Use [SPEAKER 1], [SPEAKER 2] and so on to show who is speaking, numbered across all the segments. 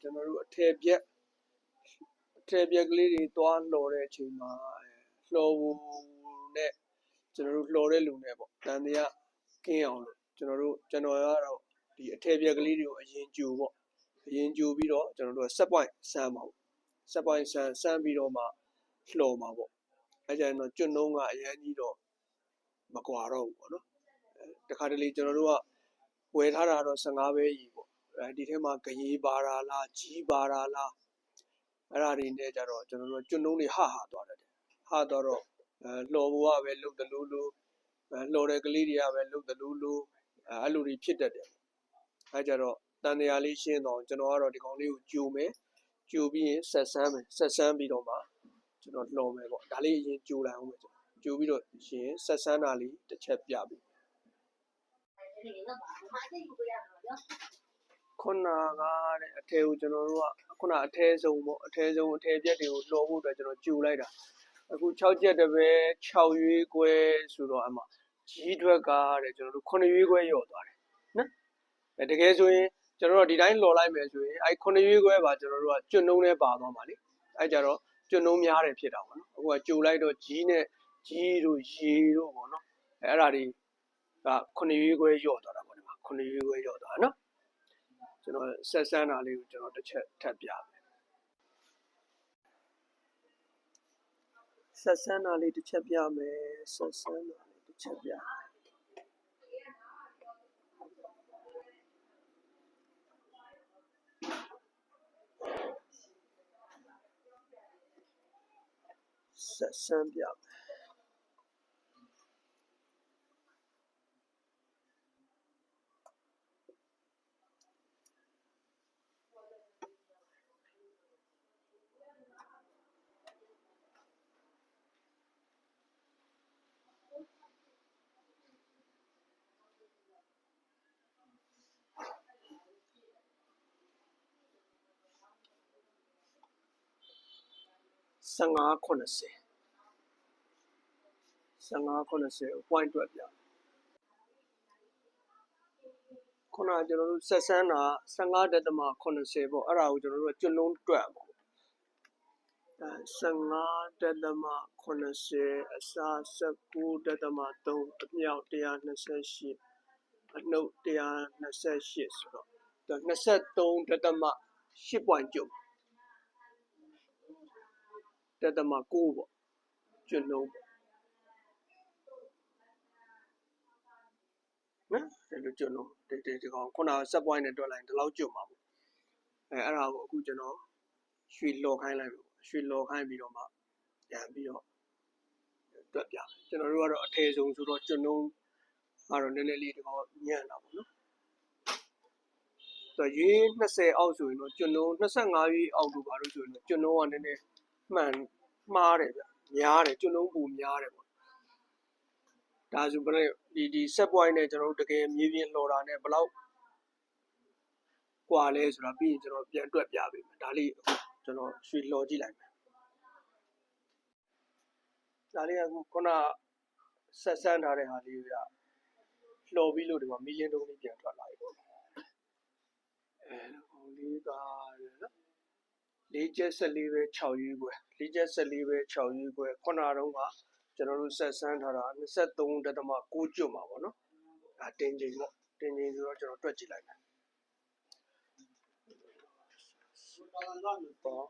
[SPEAKER 1] ကျွန်တော်တို့အထည်ပြက်ကလေးတွေသွားလှော်တဲ့အချိန်မှာလှော်ဘူးနဲ့ကျွန်တော်တို့လှော်တဲ့လူနဲ့ပေါ့တန်တရားကင်းအောင်လို့ကျွန်တော်ကတော့ဒီအထည်ပြက်ကလေးတွေကိုအရင်ကြိုပေါ့အရင်ကြိုပြီးတော့ကျွန်တော်တို့set point ဆန်းပါဘူး set point ဆန်းပြီးတော့မှလှော်မှာပေါ့အဲကြရင်တော့ကျွတ်နှုံးကအရင်ကြီးတော့မကွာတော့ဘူးပေါ့နော်တခါတလေကျွန်တော်တို့ကဝယ်ထားတာတော့15ပဲကြီးပေါ့ဒီထဲမှာဂရေပါတာလားကြီးပါတာလားအဲ့ဒါတွေနဲ့ကြတော့ကျွန်တော်တို့ကျွတ်နှုံးတွေဟသွားတယ်ဟသွားတော့လှော်ဖို့ကပဲလုတ်တယ်လို့လှော်တဲ့ကလေးတွေကပဲလုတ်တယ်လို့အဲ့လိုတွေဖြစ်တတ်တယ်အဲ့ကြတော့တန်တရားလေးရှင်းတော့ကျွန်တော်ကတော့ဒီကောင်လေးကိုကြိုမယ်ကြိုပြီးရင်ဆက်ဆန်းပြီးတော့မှကျွန်တော်လှော်မယ်ပေါ့ဒါလေးအရင်ကြိုလိုက်အောင်ပဲကြိုပြီးတော့ရှင်ဆက်ဆန်းတာလေးတစ်ချက်ပြပြီခုနကတဲ့အထည်ကိုကျွန်တော်တို့ကခုနအထည်ဆုံးပေါ့အထည်ပြက်တွေကိုလှော်ဖို့အတွက်ကျွန်တော်ကြိုလိုက်တာအခု6ချက်တပဲ6ရွေးခွဲဆိုတော့အမှကြီးထွက်ကတဲ့ကျွန်တော်တို့9ရွေးခွဲရော့သွားတယ်နော်တကယ်ဆိုရင်ကျွန်တော်တို့ဒီတိုင်းလှော်လိုက်မယ်ဆိုရင်အဲ့9ရွေးခွဲပါကျွန်တော်တို့ကကျွတ်နှုံးနဲ့ပါသွားမှာလေအဲ့ကြတော့ကျွတ်နှုံးများတယ်ဖြစ်တာပေါ့နော်အခုကကြိုလိုက်တော့ကြီးတို့ရေတို့ပေါ့နော်အဲ့ဒါတွေက9ရွေးခွဲရော့သွားတာပေါ့ဒီမှာ9ရွေးခွဲရော့သွားတာနော်ကျွန်တော်ဆက်ဆန်းတာလေးကိုကျွန်တော်တစ်ချက်ထပ်ပြမယ်ဆက်ဆန်းတာလေးတစ်ချက်ပြမယ်ဆက်ဆန်းတာလေးတစ်ချက်ပြဆက်ဆန်းပြမယ်15-90 point တွက်ပြခုနကကျွန်တော်တို့ဆက်ဆန်းတာ15.80ပေါ့အဲ့ဒါကိုကျွန်တော်တို့ကျွတ်လုံးတွက်ပါ15.80အစား19.3အမြောက်128အနှုတ်128ဆိုတော့23.8 point ကျုံ9ပေါ့ကျွတ်လုံးပေါ့နော်ဒီလိုကျွတ်လုံးဒီကောင်ခုနက set point နဲ့တွက်လိုက်ဒီလောက်ကျွတ်မှာပေါ့အဲ့ဒါကိုအခုကျွန်တော်ရွှေလော်ခိုင်းလိုက်ပြီရွှေလော်ခိုင်းပြီးတော့မှပြန်ပြီးတော့တွက်ပြကျွန်တော်တို့ကတော့အထည်ဆုံးဆိုတော့ကျွတ်လုံးကတော့နည်းနည်းလေးဒီကောင်ညံ့တာပေါ့နော်ဆိုရွေး20အောက်ဆိုရင်တော့ကျွတ်လုံး25ရွေးအောက်တို့ပါလို့ဆိုရင်တော့ကျွတ်လုံးကနည်းနည်းမှားတယ်ဗျများတယ်ကျွတ်လုံးပူများတယ်ပေါ့ဒါဆိုပြဒီ set point နဲ့ကျွန်တော်တို့တကယ်မြေပြင်လှော်တာနဲ့ဘယ်လောက်กว่าလဲဆိုတာပြီးရင်ကျွန်တော်ပြန်တွက်ပြပေးမယ်ဒါလေးအခုကျွန်တော်ရွှေလှော်ကြည့်လိုက်မယ်ဒါလေးအခုခုနဆက်ဆန်းထားတဲ့ဟာလေးကလှော်ပြီးလို့ဒီမှာမီလင်းတုံးလေးပြန်ထွက်လာပြီပေါ့ဟိုလေးကနော်4ချက်14ပဲ6ရွေးခွဲ4ချက်14ပဲ6ရွေးခွဲခုနတော့ကကျွန်တော်တို့ဆက်ဆန်းထားတာ23.9ကျွတ်မှာပေါ့နော်ဒါတင်ချိန်ပေါ့တင်ချိန်ဆိုတော့ကျွန်တော်တွက်ကြည့်လိုက်မယ်ပေါ့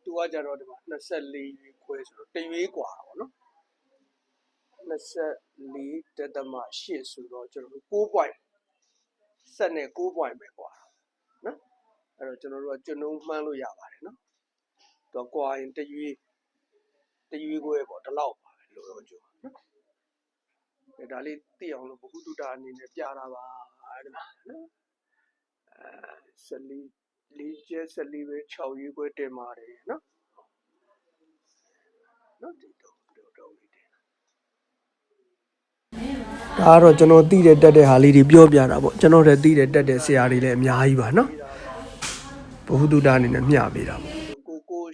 [SPEAKER 1] သူကကြတော့ဒီမှာ24ရွေးခွဲဆိုတော့တရွေးกว่าပေါ့နော်24.8ဆိုတော့ကျွန်တော်တို့9 point ဆက်နဲ့9 point ပဲกว่าနော်အဲ့တော့ကျွန်တော်တို့ကကျွတ်နှုံးမှန်းလို့ရပါတယ်နော်တော့กว่าရင်တရွေးခွဲပေါ့ဒီလောက်ပါပဲလို့တော့ကြိုနော်ဒါလေးသိအောင်လို့ဘဟုတုတအနေနဲ့ပြတာပါဒီမှာနော်4ချက်14ပဲ6ရွေးခွဲတင်ပါတယ်နော်ဒီတော့လေးတင်ဒါကတော့ကျွန်တော်သိတဲ့တက်တဲ့ဟာလေးတွေပြောပြတာပေါ့ကျွန်တော်လည်းသိတဲ့တက်တဲ့ဆရာတွေလည်းအများကြီးပါနော်ဘဟုတုတအနေနဲ့မျှပေးတာပေါ့ကို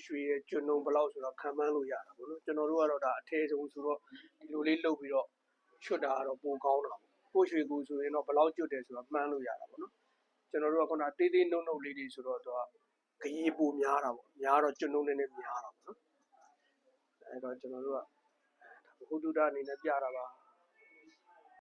[SPEAKER 1] နှုန်းဘယ်လောက်ဆိုတော့ခံမှန်းလို့ရတာပေါ့နော်ကျွန်တော်တို့ကတော့ဒါအထည်ဆုံးဆိုတော့ဒီလိုလေးလုပ်ပြီးတော့ချွတ်တာကတော့ပိုကောင်းတာပေါ့ကိုရွှေကူဆိုရင်တော့ဘယ်လောက်ကျွတ်တယ်ဆိုတော့မှန်းလို့ရတာပေါ့နော်ကျွန်တော်တို့ကခုနတေးသေးနှုတ်နှုတ်လေးတွေဆိုတော့သူကဂရေပိုများတာပေါ့များတော့ကျွတ်နှုတ်နည်းနည်းများတာပေါ့နော်အဲ့တော့ကျွန်တော်တို့ကဘုဒ္ဓအနေနဲ့ပြတာပါ